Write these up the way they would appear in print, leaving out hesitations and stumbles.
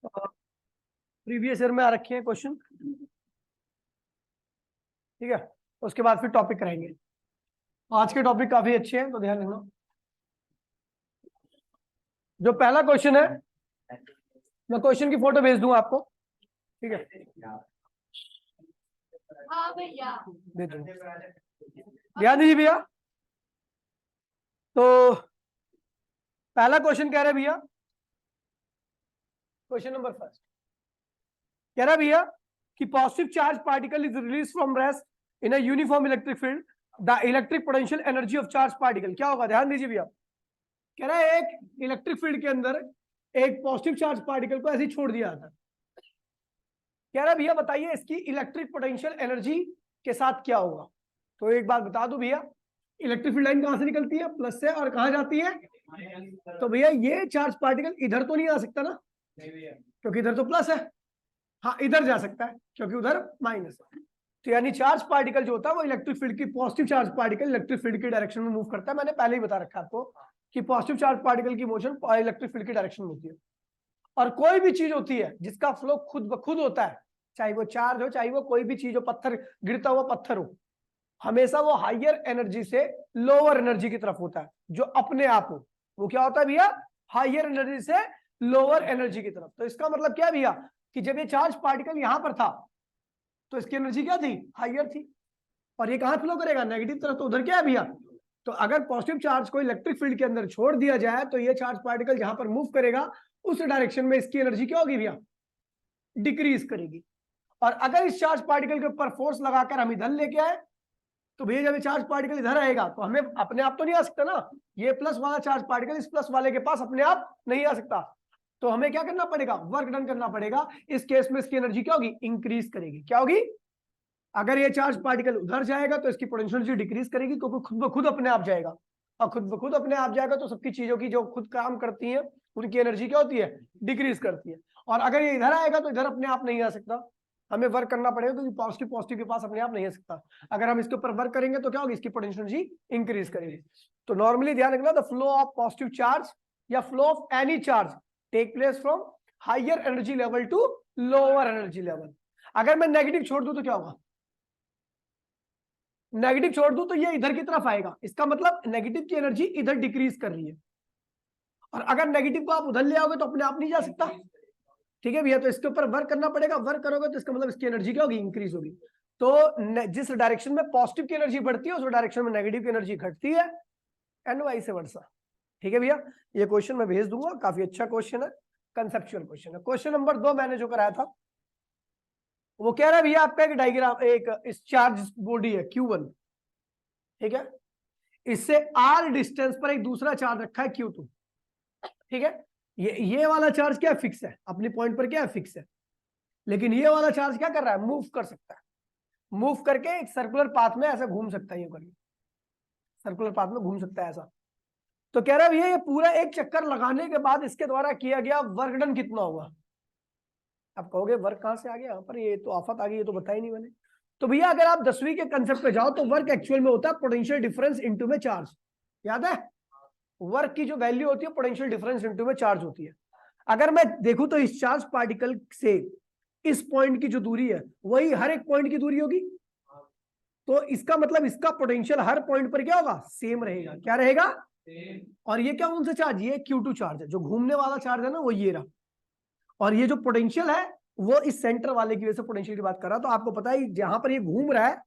Previous year में आ रखे हैं क्वेश्चन, ठीक है। उसके बाद फिर टॉपिक कराएंगे। आज के टॉपिक काफी अच्छे हैं तो ध्यान रखना। जो पहला क्वेश्चन है, मैं क्वेश्चन की फोटो भेज दूंगा आपको, ठीक है। दे दूंगा, ध्यान दीजिए भैया। तो पहला क्वेश्चन कह रहे हैं भैया, क्वेश्चन नंबर फर्स्ट कह रहा है भैया कि positive charge particle is release from rest in a uniform electric field, the electric potential energy of charge particle क्या होगा। ध्यान दीजिए भैया, कह रहा है एक इलेक्ट्रिक फील्ड के अंदर एक पॉजिटिव चार्ज पार्टिकल को ऐसे ही छोड़ दिया था। कह रहा है भैया बताइए इसकी इलेक्ट्रिक पोटेंशियल एनर्जी के साथ क्या होगा। तो एक बात बता दो भैया, इलेक्ट्रिक फील्ड लाइन कहां से निकलती है, प्लस से, और कहां जाती है। तो भैया ये चार्ज पार्टिकल इधर तो नहीं आ सकता ना, क्योंकि इधर तो प्लस है। हाँ इधर जा सकता है क्योंकि उधर माइनस है। तो यानी चार्ज पार्टिकल जो होता है वो इलेक्ट्रिक फील्ड की, positive charge particle electric field की डायरेक्शन में मूव करता है। मैंने पहले ही बता रखा है आपको कि पॉजिटिव चार्ज पार्टिकल की मोशन इलेक्ट्रिक फील्ड की डायरेक्शन में होती है। और कोई भी चीज होती है जिसका फ्लो खुद ब खुद होता है, चाहे वो चार्ज हो, चाहे वो कोई भी चीज हो, पत्थर, गिरता हुआ पत्थर हो, हमेशा वो हायर एनर्जी से लोअर एनर्जी की तरफ होता है। जो अपने आप हो वो क्या होता है भैया, हायर एनर्जी से लोअर एनर्जी की तरफ। तो इसका मतलब क्या है भैया कि जब ये चार्ज पार्टिकल यहां पर था तो इसकी एनर्जी क्या थी, हायर थी। और ये कहां फ्लो करेगा, नेगेटिव तरफ। तो उधर क्या है भैया, तो अगर पॉजिटिव चार्ज को इलेक्ट्रिक फील्ड के अंदर छोड़ दिया जाए तो ये चार्ज पार्टिकल जहां पर मूव करेगा उस डायरेक्शन में इसकी एनर्जी क्या होगी भैया, डिक्रीज करेगी। और अगर इस चार्ज पार्टिकल के ऊपर फोर्स लगाकर हम इधर लेके आए तो भैया जब ये चार्ज पार्टिकल इधर आएगा तो हमें अपने आप तो नहीं आ सकता ना, ये प्लस वाला चार्ज पार्टिकल इस प्लस वाले के पास अपने आप नहीं आ सकता। तो हमें क्या करना पड़ेगा, वर्क डन करना पड़ेगा। इस केस में इसकी एनर्जी क्या होगी, इंक्रीज करेगी। क्या होगी, अगर ये चार्ज पार्टिकल उधर जाएगा तो इसकी पोटेंशियल एनर्जी डिक्रीज करेगी क्योंकि खुद ब खुद अपने आप जाएगा। और खुद ब खुद अपने आप जाएगा तो सबकी चीजों की जो खुद काम करती है उनकी एनर्जी क्या होती है, डिक्रीज करती है। और अगर ये इधर आएगा तो इधर अपने आप नहीं आ सकता, हमें वर्क करना पड़ेगा क्योंकि पॉजिटिव पॉजिटिव के पास अपने आप नहीं आ सकता। अगर हम इसके ऊपर वर्क करेंगे तो क्या होगी, इसकी पोटेंशियल एनर्जी इंक्रीज करेगी। तो नॉर्मली ध्यान रखना, the flow of positive charge या flow of any charge take place from higher energy level to lower energy level. अगर मैं नेगेटिव छोड़ दूं तो क्या होगा, नेगेटिव छोड़ दूं तो ये इधर की तरफ आएगा, इसका मतलब नेगेटिव की एनर्जी इधर डिक्रीज कर रही है। और अगर नेगेटिव को आप उधर ले आओगे तो अपने आप नहीं जा सकता, ठीक है भैया। तो इसके ऊपर वर्क करना पड़ेगा, वर्क करोगे तो इसका मतलब इसकी एनर्जी क्या होगी, इंक्रीज होगी। तो जिस डायरेक्शन में पॉजिटिव की एनर्जी बढ़ती है उस डायरेक्शन में नेगेटिव की एनर्जी घटती है, एंड वाइस वर्सा। ठीक है भैया, ये क्वेश्चन मैं भेज दूंगा, काफी अच्छा क्वेश्चन है, कंसेप्चुअल क्वेश्चन है। क्वेश्चन नंबर 2 मैंने जो कराया था वो कह रहा है भैया आपका एक डायग्राम, एक इस चार्ज बॉडी है Q1, ठीक है। इससे R डिस्टेंस पर एक दूसरा चार्ज रखा है Q2, ठीक है। ये वाला चार्ज क्या फिक्स है, अपनी पॉइंट पर क्या है, फिक्स है। लेकिन ये वाला चार्ज क्या कर रहा है, मूव कर सकता है, मूव करके एक सर्कुलर पाथ में ऐसा घूम सकता है, ये करके सर्कुलर पाथ में घूम सकता है ऐसा। तो कह रहा है भैया ये पूरा एक चक्कर लगाने के बाद इसके द्वारा किया गया वर्क डन कितना होगा। आप कहोगे वर्क कहां से आ गया यहाँ पर, ये तो आफत आ गई, ये तो बताई नहीं मैंने। तो भैया अगर आप 10वीं के कंसेप्ट पे जाओ तो वर्क एक्चुअल में होता है पोटेंशियल डिफरेंस इनटू में चार्ज, याद है। वर्क की जो वैल्यू होती है पोटेंशियल डिफरेंस इनटू में चार्ज होती है। अगर मैं देखूं तो इस चार्ज पार्टिकल से इस पॉइंट की जो दूरी है वही हर एक पॉइंट की दूरी होगी। तो इसका मतलब इसका पोटेंशियल हर पॉइंट पर क्या होगा, सेम रहेगा। क्या रहेगा, और ये क्या कौन सा चार्ज, ये Q2 चार्ज है, जो घूमने वाला चार्ज है ना वो ये रहा। और ये जो पोटेंशियल है वो इस सेंटर वाले की वजह से पोटेंशियल की बात कर रहा। तो आपको पता है जहां पर ये घूम रहा है,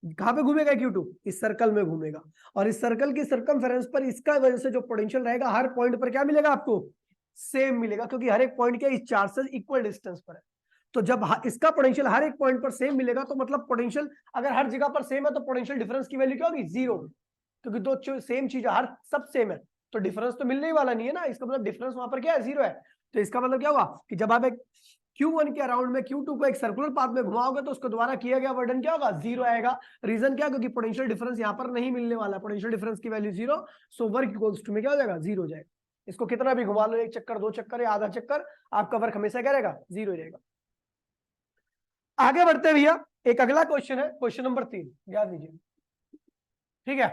कहां पे घूमेगा Q2, इस सर्कल में घूमेगा। और इस सर्कल की सर्कमफेरेंस पर इसका वजह से जो पोटेंशियल रहेगा हर पॉइंट पर क्या मिलेगा आपको, सेम मिलेगा, क्योंकि हर एक पॉइंट के इस चार्ज से इक्वल डिस्टेंस पर है। तो जब इसका पोटेंशियल हर एक पॉइंट पर सेम मिलेगा तो मतलब पोटेंशियल अगर हर जगह पर सेम है तो पोटेंशियल डिफरेंस की वैल्यू क्या होगी, 0, क्योंकि दो सेम चीज हर सब सेम है तो डिफरेंस तो मिलने ही वाला नहीं है ना। इसका मतलब डिफरेंस वहां पर क्या है, 0 है। तो इसका मतलब क्या हुआ कि जब आप एक Q1 के अराउंड में Q2 को एक सर्कुलर पाथ में घुमाओगे तो उसके द्वारा किया गया वर्डन क्या होगा, 0 आएगा। रीजन क्या, क्योंकि पोटेंशियल डिफरेंस यहाँ पर नहीं मिलने वाला, पोटेंशियल डिफरेंस की value 0, so work equals to में क्या हो जाएगा, 0 हो जाएगा। इसको कितना भी घुमा लो, एक चक्कर, 2 चक्कर या आधा चक्कर, आपका वर्क हमेशा क्या रहेगा, 0 रहेगा। आगे बढ़ते भैया, एक अगला क्वेश्चन है, क्वेश्चन नंबर 3, याद लीजिए, ठीक है।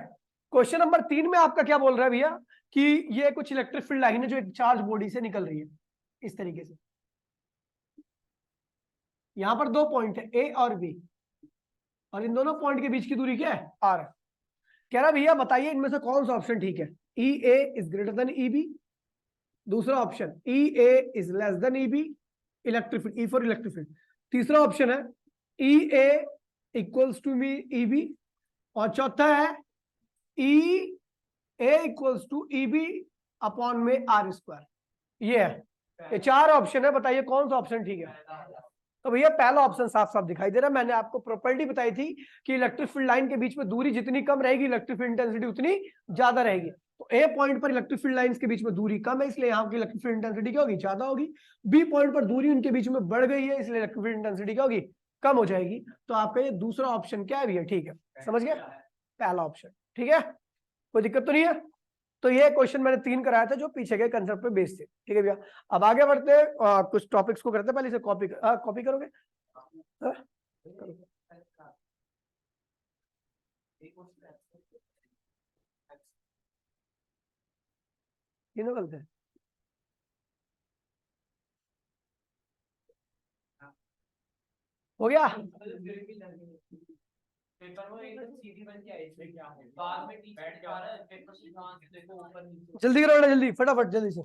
क्वेश्चन नंबर 3 में आपका क्या बोल रहा है भैया कि ये कुछ इलेक्ट्रिक फील्ड लाइन है जो एक चार्ज बॉडी से निकल रही है इस तरीके से, यहां पर 2 पॉइंट है ए और बी, और इन दोनों पॉइंट के बीच की दूरी क्या है, आर। कह रहा भैया बताइए इनमें से कौन सा ऑप्शन ठीक है, E A is greater than E B, दूसरा option E A is less than E B, electric field, E for electric field. तीसरा ऑप्शन है E A equals to me E B, और चौथा है E A equals to E B upon में R square. ये है, ये 4 option है, बताइए कौन सा ऑप्शन ठीक है। तो भैया पहला ऑप्शन साफ साफ दिखाई दे रहा है, मैंने आपको प्रॉपर्टी बताई थी कि इलेक्ट्रिक फील्ड लाइन के बीच में दूरी जितनी कम रहेगी इलेक्ट्रिक फील्ड इंटेंसिटी उतनी ज्यादा रहेगी। तो ए पॉइंट पर इलेक्ट्रिक फील्ड लाइंस के बीच में दूरी कम है, इसलिए यहाँ की इलेक्ट्रिक फील्ड इंटेंसिटी क्या होगी, ज्यादा होगी। बी पॉइंट पर दूरी उनके बीच में बढ़ गई है, इसलिए इलेक्ट्रिक फील्ड इंटेंसिटी क्या होगी, कम हो जाएगी। तो आपका ये दूसरा ऑप्शन क्या है भैया, ठीक है, समझ गए, पहला ऑप्शन ठीक है, कोई दिक्कत तो नहीं है। तो ये क्वेश्चन मैंने 3 कराया था जो पीछे के कंसेप्ट पे बेस्ड थे, ठीक है भैया। अब आगे बढ़ते हैं, कुछ टॉपिक्स को करते हैं, पहले से कॉपी करोगे, तीनों गलत है। हो गया, जल्दी करो जल्दी, फटाफट जल्दी से,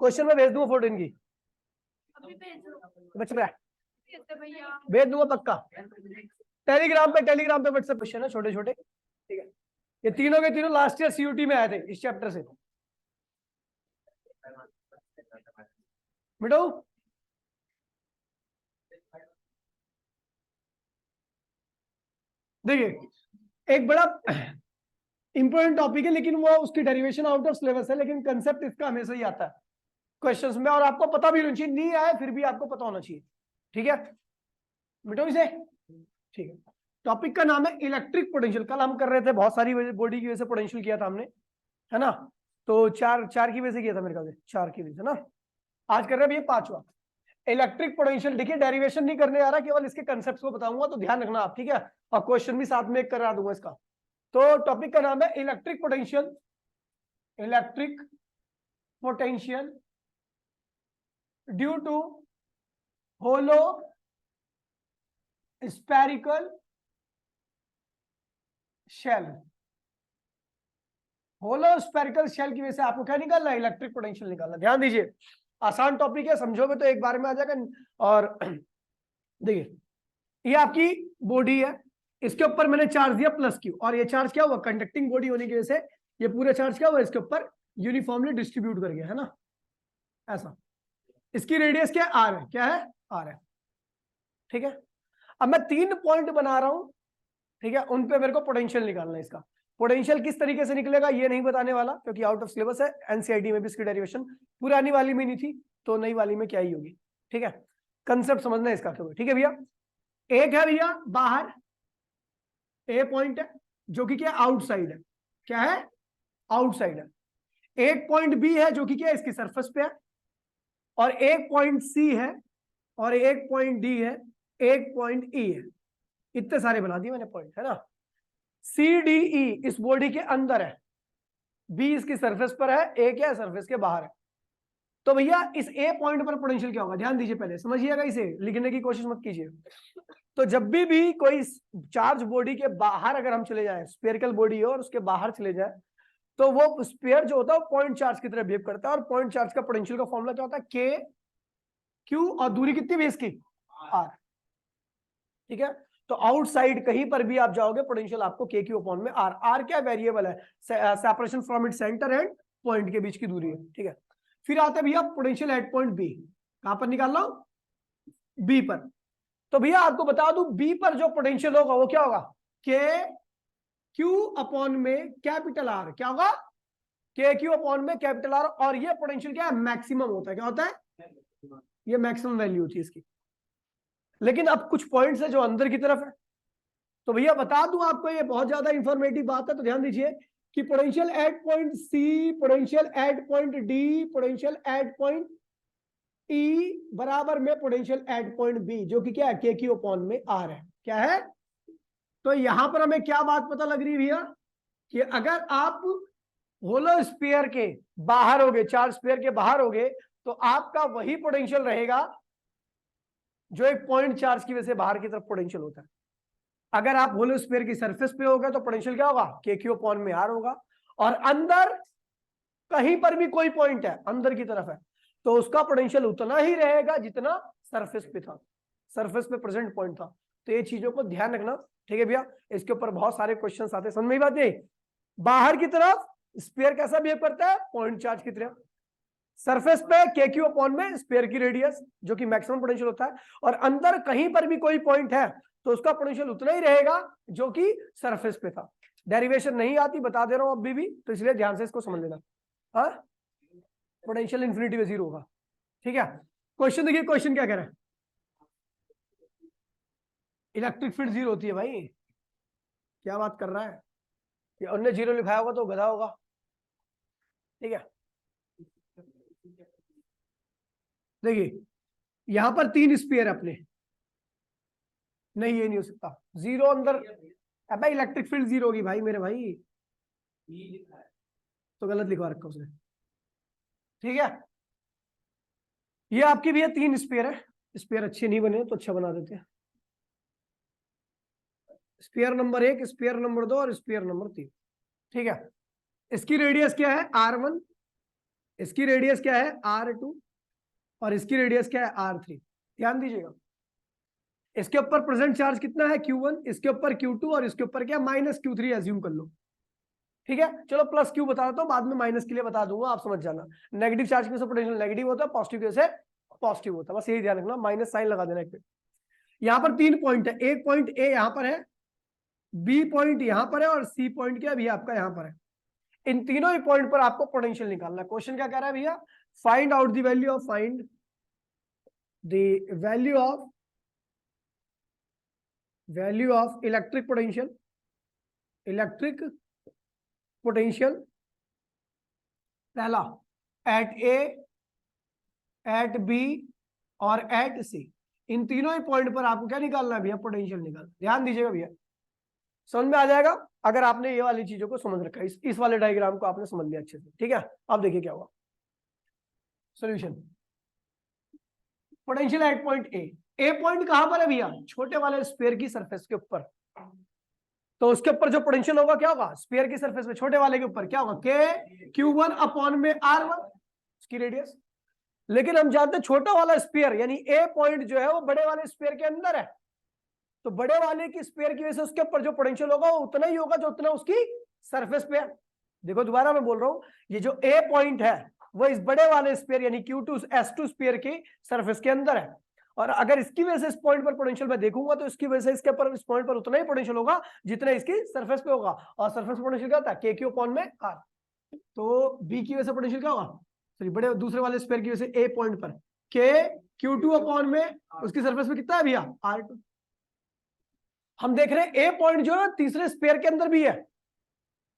क्वेश्चन में भेज दूंगा फोटो इनकी, बच्चे भेज दूंगा पक्का, टेलीग्राम पे व्हाट्सएप क्वेश्चन है छोटे छोटे, ठीक है। ये तीनों के तीनों लास्ट ईयर सीयूटी में आए थे इस चैप्टर से। मिटो देखिए एक बड़ा इंपॉर्टेंट टॉपिक है, लेकिन वो उसकी डेरिवेशन आउट ऑफ सिलेबस है, लेकिन कंसेप्ट इसका हमेशा ही आता है क्वेश्चंस में, और आपको पता भी होना चाहिए, नहीं आए फिर भी आपको पता होना चाहिए, ठीक है। मिटो इसे, ठीक है। टॉपिक का नाम है इलेक्ट्रिक पोटेंशियल। कल हम कर रहे थे बहुत सारी बॉडी की वजह से पोटेंशियल किया था हमने, है ना, तो चार की वजह से किया था मेरे ख्याल से, 4 की वजह से ना। आज कर रहे हैं भैया 5वां इलेक्ट्रिक पोटेंशियल। देखिए डेरिवेशन नहीं करने आ रहा, केवल इसके कंसेप्ट को बताऊंगा, तो ध्यान रखना आप, ठीक है, और क्वेश्चन भी साथ में करा दूंगा इसका। तो टॉपिक का नाम है electric potential. Electric potential due to hollow spherical shell. Hollow spherical shell की वजह से आपको क्या निकालना है, इलेक्ट्रिक पोटेंशियल निकालना। ध्यान दीजिए, आसान टॉपिक है, समझोगे तो एक बार में आ जाएगा। और देखिए ये आपकी बॉडी है, इसके ऊपर मैंने चार्ज दिया प्लस क्यू, और ये चार्ज क्या हुआ, कंडक्टिंग बॉडी होने की वजह से ये पूरा चार्ज क्या हुआ, इसके ऊपर यूनिफॉर्मली डिस्ट्रीब्यूट कर गया, है ना, ऐसा। इसकी रेडियस क्या है, आर है, क्या है, आर है, ठीक है। अब मैं 3 पॉइंट बना रहा हूं, ठीक है, उन पे मेरे को पोटेंशियल निकालना है। इसका पोटेंशियल किस तरीके से निकलेगा ये नहीं बताने वाला, क्योंकि आउट ऑफ सिलेबस है, एनसीईआरटी में भी इसकी डेरिवेशन पुरानी वाली में नहीं थी, तो नई वाली में क्या ही होगी, ठीक है। कंसेप्ट समझना है इसका, ठीक है भैया। एक है भैया बाहर, ए पॉइंट है जो कि क्या, आउटसाइड है, क्या है, आउटसाइड है। एक पॉइंट बी है जो कि क्या, इसकी सरफेस पे है, और एक पॉइंट सी है, और एक पॉइंट डी है, एक पॉइंट ई है। इतने सारे बना दिए मैंने पॉइंट, है ना। सी डी ई इस बॉडी के अंदर है, बी इसकी सरफेस पर है, ए क्या है, सरफेस के बाहर है। तो भैया इस ए पॉइंट पर पोटेंशियल क्या होगा, ध्यान दीजिए, पहले समझिएगा, इसे लिखने की कोशिश मत कीजिए। तो जब भी कोई चार्ज बॉडी के बाहर अगर हम चले जाएं, स्फेरिकल बॉडी है और उसके बाहर चले जाए, तो वो स्फीयर जो होता है वो पॉइंट चार्ज की तरह बिहेव करता है, और पॉइंट चार्ज का पोटेंशियल का फॉर्मूला क्या होता है, के क्यू, और दूरी कितनी भी इसकी, आर, ठीक है। तो आउटसाइड कहीं पर भी आप जाओगे, पोटेंशियल आपको के क्यू अपॉन में आर। आर क्या वेरिएबल है, separation from it centre and point के बीच की दूरी है, ठीक है। फिर आते हैं भैया पोटेंशियल एट पॉइंट बी, कहां पर निकाल लो, बी पर। तो भैया आपको बता दूं, बी पर जो पोटेंशियल होगा वो क्या होगा, के क्यू अपॉन में कैपिटल आर, क्या होगा, के क्यू अपॉन में कैपिटल आर। और ये पोटेंशियल क्या है, मैक्सिमम होता है, क्या होता है, ये मैक्सिमम वैल्यू होती है इसकी। लेकिन अब कुछ पॉइंट्स है जो अंदर की तरफ है, तो भैया बता दूं आपको, ये बहुत ज्यादा इंफॉर्मेटिव बात है, तो ध्यान दीजिए कि potential at point C, potential at point D, potential at point E बराबर में पोटेंशियल एट पॉइंट बी, जो कि क्या है, के क्यू अपॉन में आर है, क्या है। तो यहां पर हमें क्या बात पता लग रही है भैया, कि अगर आप होलो स्फीयर के बाहर होगे, चार्ज स्फीयर के बाहर होगे, तो आपका वही पोटेंशियल रहेगा जो एक पॉइंट चार्ज की वजह से बाहर की तरफ पोटेंशियल होता है। अगर आप होलो स्फीयर की सरफेस पे होगा तो पोटेंशियल क्या होगा, KQ अपॉन में R होगा। और अंदर कहीं पर भी कोई पॉइंट है, अंदर की तरफ है, तो उसका पोटेंशियल उतना ही रहेगा जितना सरफेस पे था, सरफेस पे प्रेजेंट पॉइंट था। तो ये चीजों को ध्यान रखना, ठीक है भैया। इसके ऊपर बहुत सारे क्वेश्चन आते हैं, समझ में बात नहीं। बाहर की तरफ स्फीयर कैसा बिहेव करता है, पॉइंट चार्ज की तरह। सरफेस पे KQ अपॉन में स्फीयर की रेडियस जो कि मैक्सिमम पोटेंशियल होता है, और अंदर कहीं पर भी कोई पॉइंट है तो उसका पोटेंशियल उतना ही रहेगा जो कि सरफेस पे था। डेरिवेशन नहीं आती, बता दे रहा हूं अभी भी, तो इसलिए ध्यान से इसको समझ लेना। हाँ, पोटेंशियल इंफिनिटी पे 0 होगा, ठीक है। क्वेश्चन देखिए, क्वेश्चन क्या कह रहा है, इलेक्ट्रिक फील्ड 0 होती है भाई, क्या बात कर रहा है, ये उन्होंने 0 लिखाया होगा तो गधा होगा, ठीक है। देखिए यहां पर 3 स्फीयर है अपने, नहीं ये नहीं हो सकता, 0 अंदर। अब भाई इलेक्ट्रिक फील्ड 0 होगी भाई मेरे भाई, तो गलत लिखवा रखा उसने, ठीक है। ये आपकी भी है 3 स्फीयर है, स्फीयर अच्छे नहीं बने तो अच्छा बना देते हैं। स्फीयर नंबर 1, स्फीयर नंबर 2 और स्फीयर नंबर 3, ठीक है। इसकी रेडियस क्या है R1, इसकी रेडियस क्या है R2, और इसकी रेडियस क्या है R3। ध्यान दीजिएगा, इसके ऊपर प्रेजेंट चार्ज कितना है Q1, इसके ऊपर Q2, और इसके ऊपर क्या -Q3 एज्यूम कर लो, ठीक है। चलो प्लस Q बता देता हूं, बाद में माइनस के लिए बता दूंगा, आप समझ जाना। नेगेटिव चार्ज की वजह से पोटेंशियल नेगेटिव होता है, पॉजिटिव की वजह से पॉजिटिव होता है, बस यही ध्यान रखना, माइनस साइन लगा देना एक पे। यहां पर 3 पॉइंट है, एक पॉइंट ए यहां पर है, बी पॉइंट यहां पर है, और सी पॉइंट क्या भी आपका यहां पर है। इन तीनों ही पॉइंट पर आपको पोटेंशियल निकालना है। क्वेश्चन क्या कह रहा है भैया, find out the value of, find the value of electric potential, electric potential पहला एट ए, एट बी और एट सी। इन तीनों ही पॉइंट पर आपको क्या निकालना है भैया, पोटेंशियल निकालना। ध्यान दीजिएगा भैया, समझ में आ जाएगा अगर आपने ये वाली चीजों को समझ रखा है, इस वाले डायग्राम को आपने समझ लिया अच्छे से, ठीक है। अब देखिए क्या हुआ solution. Potential at point A point कहां पर है भैया, छोटे वाले स्फीयर की सरफेस के ऊपर, तो उसके ऊपर जो पोटेंशियल होगा क्या होगा, स्फीयर की सरफेस पे छोटे वाले के ऊपर क्या होगा, KQ1 अपॉन में R1, उसकी रेडियस। लेकिन हम जानते हैं छोटा वाला स्फीयर यानी ए पॉइंट जो है वो बड़े वाले स्फीयर के अंदर है, तो बड़े वाले की स्फीयर की वजह से उसके ऊपर जो पोटेंशियल होगा वो उतना ही होगा जो उतना उसकी सरफेस पे है। देखो दोबारा मैं बोल रहा हूं, ये जो ए पॉइंट है वो इस बड़े वाले स्फीयर यानी Q2 S2 स्फीयर की सरफेस के अंदर है, और अगर इसकी वजह से इस पॉइंट पर पोटेंशियल मैं देखूंगा तो इसकी वजह से इसके ऊपर इस पॉइंट पर उतना ही पोटेंशियल होगा जितना इसकी सरफेस पे होगा, और सरफेस पोटेंशियल क्या होता है, KQ अपॉन में R। तो बी की वजह से पोटेंशियल क्या होगा, सॉरी बड़े दूसरे वाले स्फीयर की वजह से ए पॉइंट पर KQ2 अपॉन में उसकी सरफेस पे कितना है भैया, R2। हम देख रहे हैं ए पॉइंट जो है तीसरे स्फीयर के अंदर भी है,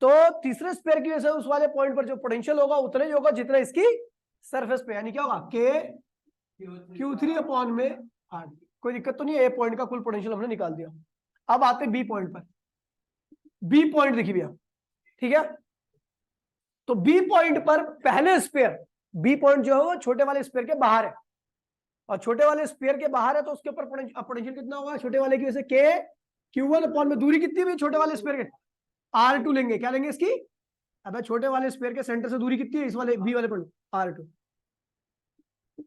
तो तीसरे स्फीयर की वजह से उस वाले पॉइंट पर जो पोटेंशियल होगा उतना ही होगा जितना इसकी सरफेस पे, यानी क्या होगा KQ3 अपॉन में R। कोई दिक्कत तो नहीं है, ए पॉइंट का कुल पोटेंशियल हमने निकाल दिया। अब आते बी पॉइंट पर, बी पॉइंट देखिए भैया, ठीक है। तो बी पॉइंट पर पहले स्फीयर, बी पॉइंट जो है वो छोटे वाले स्फीयर के बाहर है, और छोटे वाले स्फीयर के बाहर है तो उसके ऊपर पोटेंशियल कितना होगा, छोटे वाले की वजह से KQ1 अपॉन में दूरी कितनी है छोटे वाले स्फीयर के, R2 लेंगे, क्या लेंगे इसकी, अब छोटे वाले स्फीयर के सेंटर से दूरी कितनी है इस वाले बी वाले पॉइंट, R2।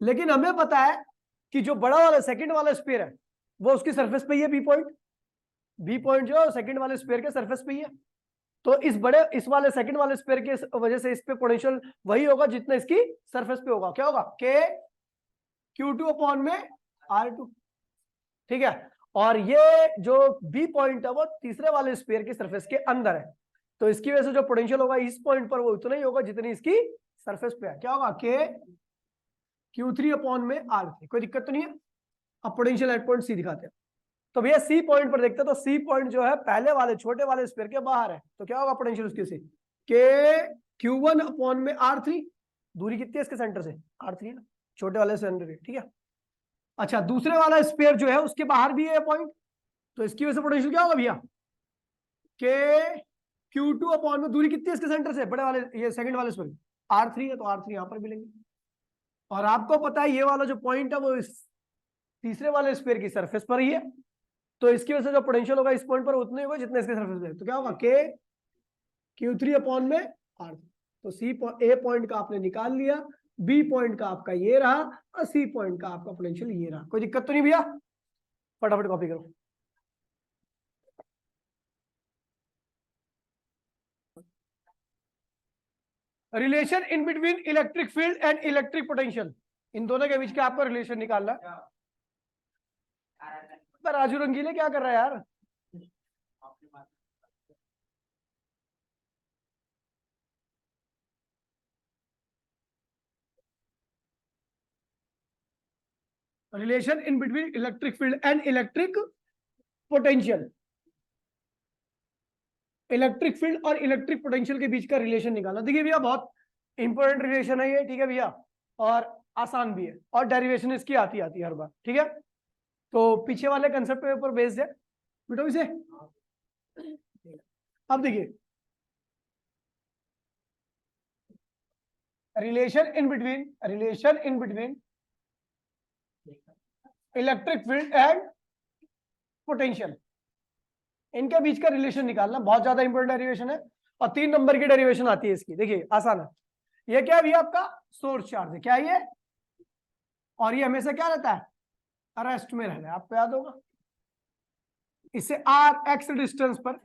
लेकिन हमें पता है कि जो बड़ा वाला सेकंड वाला स्फीयर है वो उसकी सरफेस पे ही है, बी पॉइंट जो सेकंड वाले स्फीयर के सरफेस पे ही है, तो इस वाले सेकंड वाले स्फीयर के वजह से इस पे पोटेंशियल वही होगा जितना इसकी सरफेस पे होगा, क्या होगा, KQ2 अपॉन में R2, ठीक है। और ये जो बी पॉइंट है वो तीसरे वाले स्फीयर की सरफेस के अंदर है, तो इसकी वजह से जो पोटेंशियल होगा इस पॉइंट पर वो उतना ही होगा जितनी इसकी सरफेस पे है, क्या होगा, KQ3 अपॉन में R3। कोई दिक्कत तो नहीं है। अब पोटेंशियल एट पॉइंट सी दिखाते हैं, तो भैया सी पॉइंट पर देखते हैं, तो सी पॉइंट जो है पहले वाले छोटे वाले स्फीयर के बाहर है, तो क्या होगा पोटेंशियल उसके से, KQ1 अपॉन में R3, दूरी कितनी है इसके सेंटर से, R3 है, छोटे वाले सेंटर, ठीक है। अच्छा दूसरे वाला स्फीयर जो है उसके बाहर भी है पॉइंट, तो इसकी वजह से पोटेंशियल क्या होगा भैया, KQ2 अपॉन में दूरी कितनी है इसके सेंटर से, बड़े वाले ये सेकंड वाले स्फीयर, R3 है, तो R3 यहां पर मिलेंगे। और आपको पता है ये वाला जो पॉइंट है वो तीसरे वाले स्फीयर की सरफेस पर ही है, तो इसकी वजह से जो पोटेंशियल होगा इस पॉइंट पर उतने होगा जितने इसके सरफेस पे, तो क्या होगा के Q3 अपॉन में R। तो ए पॉइंट का आपने निकाल लिया, बी पॉइंट का आपका ये रहा, और सी पॉइंट का आपका पोटेंशियल ये रहा। कोई दिक्कत तो नहीं भैया? फटाफट कॉपी करो। Relation in between electric field and electric potential, इन दोनों के बीच का आपको रिलेशन निकालना है। राजू रंगीले क्या कर रहा है यार? Relation in between electric field and electric potential, electric field और इलेक्ट्रिक पोटेंशियल के बीच का रिलेशन निकालना। देखिए भैया बहुत इंपॉर्टेंट रिलेशन है ये, ठीक है भैया, और आसान भी है, और डेरिवेशन इसकी आती है हर बार, ठीक है। तो पीछे वाले कंसेप्ट के ऊपर बेस्ड है बेटो इसे। अब देखिए relation in between electric field and potential, इनके बीच का रिलेशन निकालना बहुत ज्यादा इंपॉर्टेंट डेरिवेशन है, और 3 नंबर की डेरिवेशन आती है इसकी। देखिए आसान है, ये क्या है आपका सोर्स चार्ज है, क्या है ये, और ये हमेशा क्या रहता है, रेस्ट में रहता है, आपको याद होगा। इससे आर एक्स डिस्टेंस पर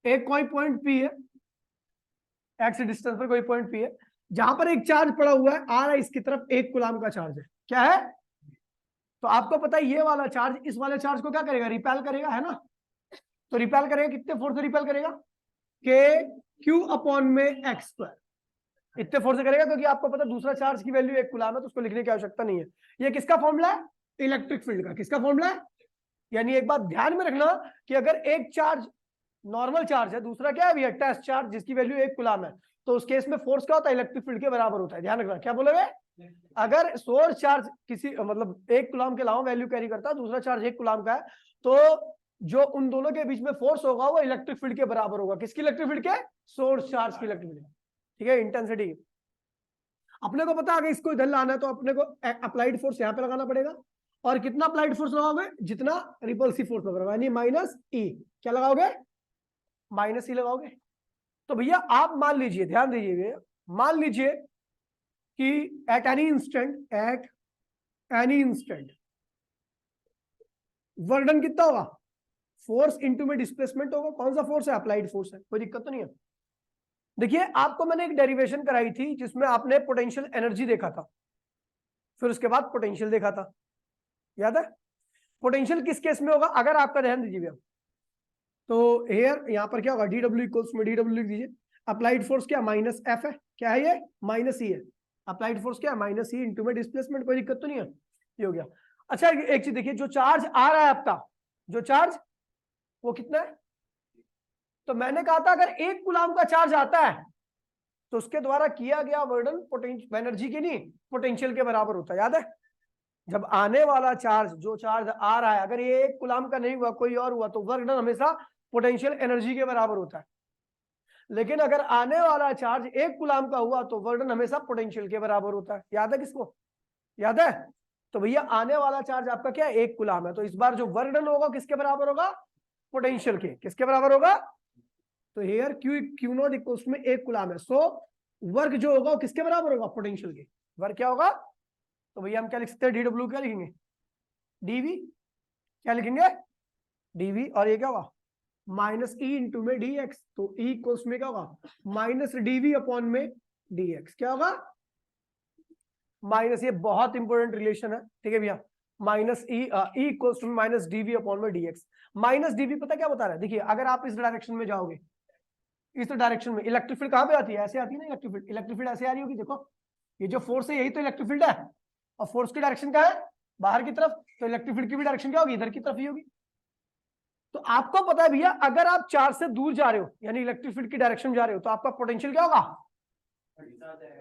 एक कोई पॉइंट पी है, एक्स डिस्टेंस पर कोई पॉइंट पी है, जहां पर एक चार्ज पड़ा हुआ है, आ रहा है इसकी तरफ 1 कूलम का चार्ज है, क्या है। तो आपको पता है ये वाला चार्ज इस वाले चार्ज को क्या करेगा, रिपेल करेगा, है ना। तो रिपेल करेगा, कितने फोर्स से रिपेल करेगा, के क्यू अपॉन में एक्स पर, इतने फोर्स से करेगा, क्योंकि आपको पता है दूसरा चार्ज की वैल्यू 1 कूलम है, तो उसको लिखने की आवश्यकता नहीं है। ये किसका फॉर्मूला है, इलेक्ट्रिक फील्ड का। किसका फॉर्मूला है, यानी एक बात ध्यान में रखना कि अगर एक चार्ज नॉर्मल चार्ज है, दूसरा क्या है भैया, टेस्ट चार्ज, जिसकी वैल्यू 1 कूलम है, तो उस केस में फोर्स क्या होता है, इलेक्ट्रिक फील्ड के बराबर होता है। ध्यान रखना, क्या बोले हुए, अगर सोर्स चार्ज किसी मतलब 1 कूलम के अलावा वैल्यू कैरी करता है, दूसरा चार्ज 1 कूलम का है, तो जो उन दोनों के बीच में फोर्स होगा वो इलेक्ट्रिक फील्ड के बराबर होगा। किसकी इलेक्ट्रिक फील्ड के, सोर्स चार्ज की इलेक्ट्रिक फील्ड, ठीक है, इंटेंसिटी। अपने को पता है इसको इधर लाना है तो अपने को अप्लाइड फोर्स यहां पे लगाना पड़ेगा, और कितना अप्लाइड फोर्स लगाओगे, जितना रिपल्सिव फोर्स लगाओगे, यानी माइनस ई। क्या लगाओगे, माइनस ई लगाओगे। तो भैया आप मान लीजिए, ध्यान दीजिए, मान लीजिए कि at any instant work done कितना होगा, फोर्स इनटू में डिस्प्लेसमेंट होगा। कौन सा फोर्स है, अप्लाइड फोर्स है, कोई दिक्कत तो नहीं है। देखिए आपको मैंने एक डेरिवेशन कराई थी जिसमें आपने पोटेंशियल एनर्जी देखा था, फिर उसके बाद पोटेंशियल देखा था, याद है। पोटेंशियल किस केस में होगा, अगर आपका ध्यान दीजिए भैया, तो हेयर यहां पर क्या होगा, डी डब्ल्यू इक्वल्स में डी डब्ल्यू लिख दीजिए। अप्लाइड फोर्स क्या, माइनस एफ है, क्या है ये, माइनस ई है। अप्लाइड फोर्स क्या, माइनस ई इंटू में डिस्प्लेसमेंट, कोई दिक्कत तो नहीं है, ये हो गया। अच्छा एक चीज देखिए, जो चार्ज आ रहा है आपका, जो चार्ज वो कितना है, तो मैंने कहा था अगर 1 कूलम का चार्ज आता है तो उसके द्वारा किया गया वर्डन पोटेंशियल एनर्जी की नहीं, पोटेंशियल के बराबर होता है, याद है। जब आने वाला चार्ज, जो चार्ज आ रहा है, अगर ये 1 कूलम का नहीं हुआ, कोई और हुआ, तो वर्क डन हमेशा पोटेंशियल एनर्जी के बराबर होता है। लेकिन अगर आने वाला चार्ज 1 कूलम का हुआ तो वर्क डन हमेशा पोटेंशियल के बराबर होता है, याद है किसको, याद है। तो भैया आने वाला चार्ज आपका क्या है, 1 कूलम है, तो इस बार जो वर्क डन होगा किसके बराबर होगा, पोटेंशियल के। किसके बराबर होगा, तो हियर क्यू नॉट इक्वल्स में 1 कूलम है, सो वर्क जो होगा वो किसके बराबर होगा, पोटेंशियल के। वर्क क्या होगा, तो भैया हम क्या लिख सकते हैं, डी डब्ल्यू क्या लिखेंगे, डीवी, क्या लिखेंगे, डीवी, और ये क्या होगा, माइनस ई इंटू में डी एक्स, तो ई इक्वल्स में क्या होगा, माइनस डीवी अपॉन में डी एक्स, क्या होगा, माइनस, ये बहुत इंपॉर्टेंट रिलेशन है, ठीक है भैया, minus E equals to minus DV upon में डी एक्स। माइनस डीवी पता क्या बता रहा है, देखिए अगर आप इस डायरेक्शन में जाओगे, इस डायरेक्शन में इलेक्ट्रिक फील्ड कहां पे आती है, ऐसे आती है ना इलेक्ट्रिक फील्ड, इलेक्ट्रिक फील्ड ऐसे आ रही होगी, देखो ये जो फोर्स है यही तो इलेक्ट्रिक फील्ड है, और फोर्स की डायरेक्शन क्या है, बाहर की तरफ, तो इलेक्ट्रिक फील्ड की भी डायरेक्शन क्या होगी, इधर की तरफ ही होगी। तो आपको पता है भैया अगर आप चार्ज से दूर जा रहे हो, यानी इलेक्ट्रिक फील्ड की डायरेक्शन जा रहे हो, तो आपका पोटेंशियल क्या होगा,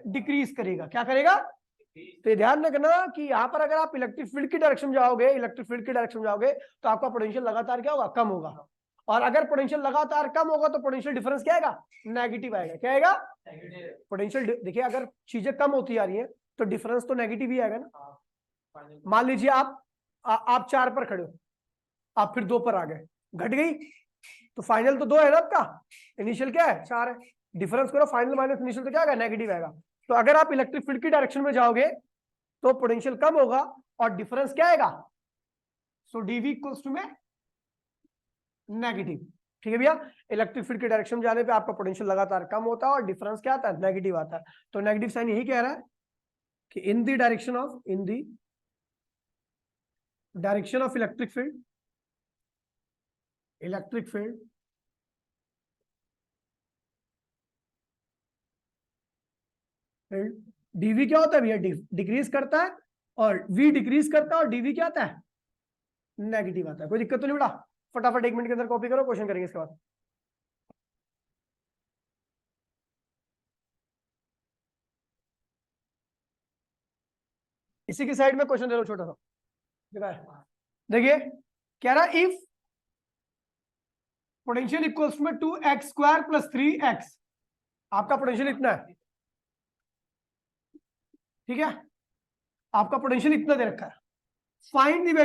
डिक्रीज करेगा, क्या करेगा। तो ध्यान रखना कि यहाँ पर अगर आप इलेक्ट्रिक फील्ड की डायरेक्शन जाओगे, तो आपका पोटेंशियल लगातार क्या होगा, कम होगा, और अगर पोटेंशियल लगातार कम होगा तो पोटेंशियल डिफरेंस क्या आएगा, नेगेटिव आएगा। क्या आएगा, पोटेंशियल। देखिए अगर चीजें कम होती आ रही है तो डिफरेंस तो नेगेटिव ही आएगा ना। मान लीजिए आप आप 4 पर खड़े हो, आप फिर 2 पर आ गए, घट गई, तो फाइनल तो 2 है ना आपका, इनिशियल क्या है 4 है, डिफरेंस करो, फाइनल माइनस इनिशियल तो क्या आएगा, नेगेटिव आएगा। तो अगर आप इलेक्ट्रिक फील्ड की डायरेक्शन में जाओगे तो पोटेंशियल कम होगा और डिफरेंस क्या आएगा, सो डीवी इक्वल्स टू में नेगेटिव। ठीक है भैया, इलेक्ट्रिक फील्ड के डायरेक्शन में जाने पे आपका पोटेंशियल लगातार कम होता है और डिफरेंस क्या आता है, नेगेटिव आता है। तो नेगेटिव साइन यही कह रहा है कि in the direction of electric field DV क्या होता है भैया, डिक्रीज करता है, और वी डिक्रीज करता है और डीवी क्या आता है, नेगेटिव आता है। कोई दिक्कत तो नहीं बेटा, फटाफट 1 मिनट के अंदर कॉपी करो, क्वेश्चन करेंगे इसके बाद। इसी की साइड में क्वेश्चन दे लो छोटा सा, देखिए कह रहा इफ पोटेंशियल इक्वल्स में 2x स्क्वायर प्लस 3x, आपका पोटेंशियल इतना है, ठीक है, आपका पोटेंशियल इतना दे रखा है, find the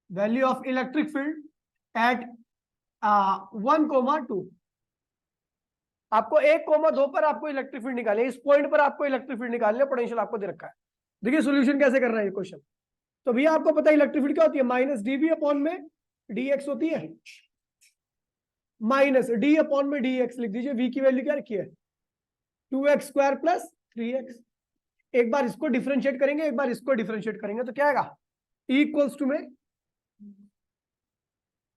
value of electric field at 1,2। आपको 1,2 पर आपको इलेक्ट्रिक फील्ड निकालनी है, इस पॉइंट पर आपको इलेक्ट्रिक फील्ड निकालनी है, पोटेंशियल आपको दे रखा है। देखिए सोल्यूशन कैसे करना है ये क्वेश्चन। तो भैया आपको पता है इलेक्ट्रिक फील्ड क्या होती है, माइनस डीबी अपॉन में डीएक्स होती है, माइनस डी अपॉन में डीएक्स लिख दीजिए, वी की वैल्यू क्या रखी है 2x स्क्वायर प्लस 3x। एक बार इसको डिफरेंशिएट करेंगे, एक बार इसको डिफरेंशिएट करेंगे, तो क्या आएगा, इक्वल्स टू में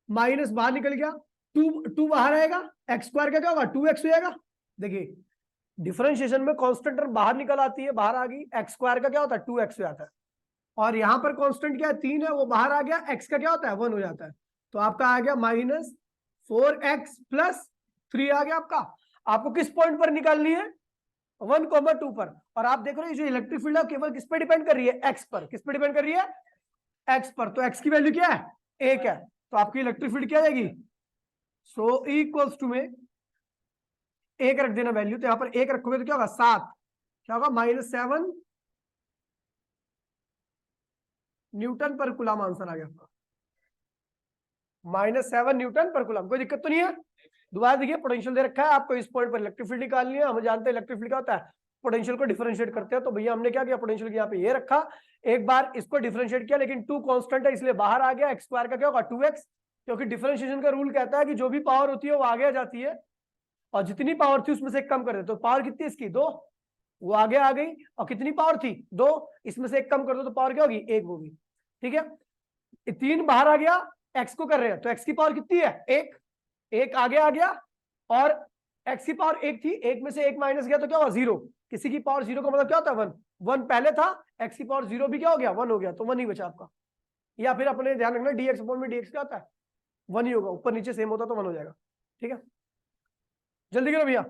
माइनस बाहर निकल गया, 2 बाहर आएगा, एक्स स्क्वायर का क्या होगा 2x हो जाएगा। देखिए डिफरेंशिएशन में कांस्टेंट टर्म बाहर निकल आती है, बाहर आ गई, एक्स स्क्वायर का क्या होता है 2x हो जाता है, और यहां पर कांस्टेंट क्या है 3 है, वो बाहर आ गया, x का क्या होता है 1 हो जाता है। तो आपका आ गया माइनस 4x प्लस 3 आ गया आपका। आपको किस पॉइंट पर निकालनी है, 1,2 पर। और आप देख रहे हो जो इलेक्ट्रिक फील्ड है केवल किस पे डिपेंड कर रही है, x पर। किस पे डिपेंड कर रही है, x पर। तो x की वैल्यू क्या है 1 है, तो आपकी इलेक्ट्रिक फील्ड क्या आएगी, सो इक्वल्स टू में 1 रख देना वैल्यू, तो यहां पर 1 रखोगे तो क्या होगा 7, क्या होगा -7 न्यूटन पर कूलम आंसर आ गया आपका, -7 न्यूटन पर कूलम। कोई दिक्कत तो नहीं है। दोबारा देखिए पोटेंशियल दे रखा है आपको, इस पॉइंट पर इलेक्ट्रिक फील्ड निकालनी है, हम जानते हैं इलेक्ट्रिक फील्ड क्या होता है, पोटेंशियल को डिफरेंशिएट करते हैं। तो भैया हमने क्या किया, पोटेंशियल यहाँ पे ये रखा, एक बार इसको डिफरेंशिएट किया, लेकिन 2 कांस्टेंट है इसलिए बाहर आ गया, एक्स स्क्वायर का क्या होगा 2x, क्योंकि डिफरेंशिएशन का रूल कहता है कि जो भी पावर होती है वो आगे आ जाती है, और जितनी पावर थी उसमें से कम कर दे। तो पावर कितनी इसकी 2, वो आगे आ गई, और कितनी पावर थी 2, इसमें से 1 कम कर दो तो पावर क्या होगी 1 होगी। ठीक है, 3 बाहर आ गया, एक्स को कर रहे हैं, तो एक्स की पावर कितनी है 1 आगे आ गया, और एक्स की पावर 1 थी, 1 में से 1 माइनस गया तो क्या हुआ 0। किसी की पावर 0 का मतलब क्या होता है 1 पहले था, एक्स की पावर 0 भी क्या हो गया 1 हो गया, तो 1 ही बचा आपका। या फिर अपने ध्यान रखना डीएक्स अपॉन में डीएक्स क्या होता है 1 ही होगा, ऊपर नीचे सेम होता तो 1 हो जाएगा। ठीक है, जल्दी करो भैया।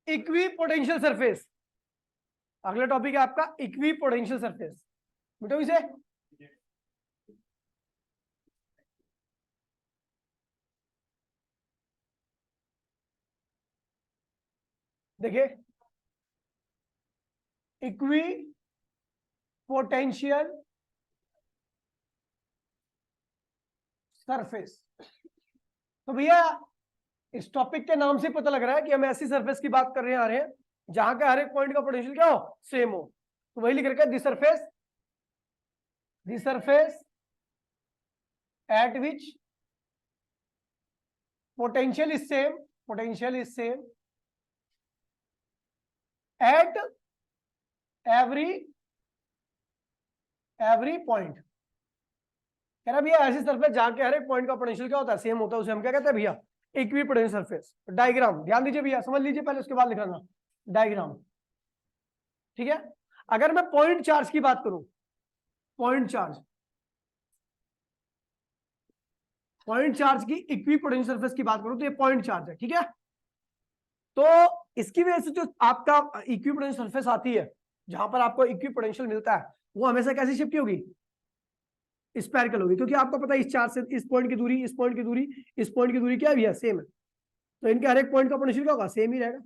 इक्वी पोटेंशियल सरफेस, अगला टॉपिक है आपका इक्वी पोटेंशियल सरफेस। मिटो इसे, देखिए इक्वी पोटेंशियल सरफेस। तो भैया इस टॉपिक के नाम से पता लग रहा है कि हम ऐसी सरफेस की बात कर रहे आ रहे हैं जहां का हर एक पॉइंट का पोटेंशियल क्या हो सेम हो। तो वही लिख रखा है the surface at which potential is same at every point. कह रहा भैया ऐसी सरफेस जहां के हर एक पॉइंट का पोटेंशियल क्या होता है सेम होता है, उसे हम क्या कहते हैं भैया इक्वी पोटेंशियल सरफेस। डायग्राम ध्यान दीजिए भैया, समझ लीजिए पहले, उसके बाद लिखाना डायग्राम। ठीक है, अगर मैं पॉइंट चार्ज की बात करूं, पॉइंट चार्ज की इक्वी पोटेंशियल सरफेस की बात करूं तो ये पॉइंट चार्ज है। ठीक है, तो इसकी वजह से जो आपका इक्वी पोटेंशियल सरफेस आती है, जहां पर आपको इक्वी पोटेंशियल मिलता है, वो हमेशा कैसी शिफ्ट होगी, स्पेरिकल होगी, क्योंकि आपको पता है इस चार्ज से इस पॉइंट की दूरी, इस पॉइंट की दूरी, इस पॉइंट की दूरी क्या भी है, सेम है, तो इनके हर एक पॉइंट का पोटेंशियल क्या होगा, सेम ही रहेगा,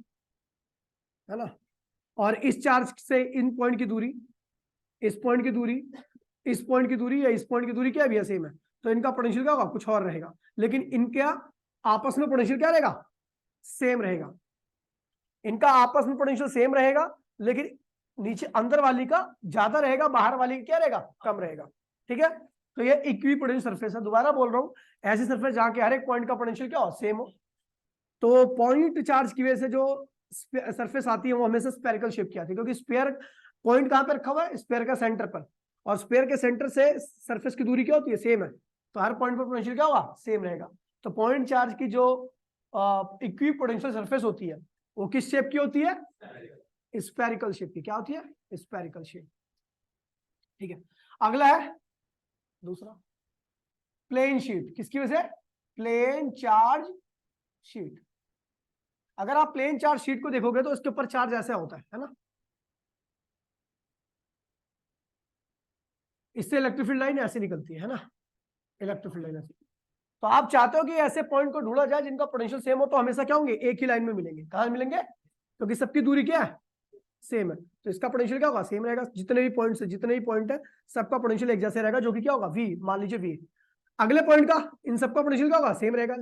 है ना। और इस चार्ज से इन पॉइंट की दूरी, इस पॉइंट की दूरी, इस पॉइंट की दूरी या इस पॉइंट की दूरी क्या भी है, सेम है, तो इनका पोटेंशियल क्या होगा, कुछ और रहेगा, लेकिन इनके आपस में पोटेंशियल क्या रहेगा, सेम रहेगा। इनका आपस में पोटेंशियल सेम रहेगा, लेकिन नीचे अंदर वाली का ज्यादा रहेगा, बाहर वाली का क्या रहेगा, कम रहेगा, ठीक है। तो ये इक्विपोटेंशियल सरफेस है। दोबारा बोल रहा हूं, ऐसी सरफेस जहां के हर एक पॉइंट का पोटेंशियल क्या हो, सेम हो। तो पॉइंट चार्ज की वजह से जो सरफेस आती है वो हमेशा स्फेरिकल शेप की आती है, क्योंकि स्फीयर पॉइंट कहां पर रखा हुआ है, स्फीयर का सेंटर पर, और स्फीयर के सेंटर से सरफेस की दूरी क्या होती है, सेम है, तो हर पॉइंट पर पोटेंशियल क्या होगा, सेम रहेगा। तो पॉइंट चार्ज की जो इक्विपोटेंशियल सरफेस होती है वो किस शेप की होती है, स्फेरिकल शेप की। क्या होती है, स्फेरिकल शेप, ठीक है। अगला है दूसरा, प्लेन शीट। किसकी वजह से, प्लेन चार्ज शीट। अगर आप प्लेन चार्ज शीट को देखोगे तो इसके ऊपर चार्ज ऐसा होता है ना, इससे इलेक्ट्रिक फील्ड लाइन ऐसे निकलती है ना, इलेक्ट्रिक फील्ड लाइन ऐसे। तो आप चाहते हो कि ऐसे पॉइंट को ढूंढा जाए जिनका पोटेंशियल सेम हो, तो हमेशा क्या होंगे, एक ही लाइन में मिलेंगे। कहां मिलेंगे, क्योंकि सबकी दूरी क्या है, सेम है, तो इसका पोटेंशियल क्या होगा, सेम रहेगा। जितने भी पॉइंट्स है, जितने भी पॉइंट है, सबका पोटेंशियल एक जैसे रहेगा, जो कि क्या होगा, वी, मान लीजिए वी। अगले पॉइंट का इन सबका पोटेंशियल क्या होगा, सेम रहेगा।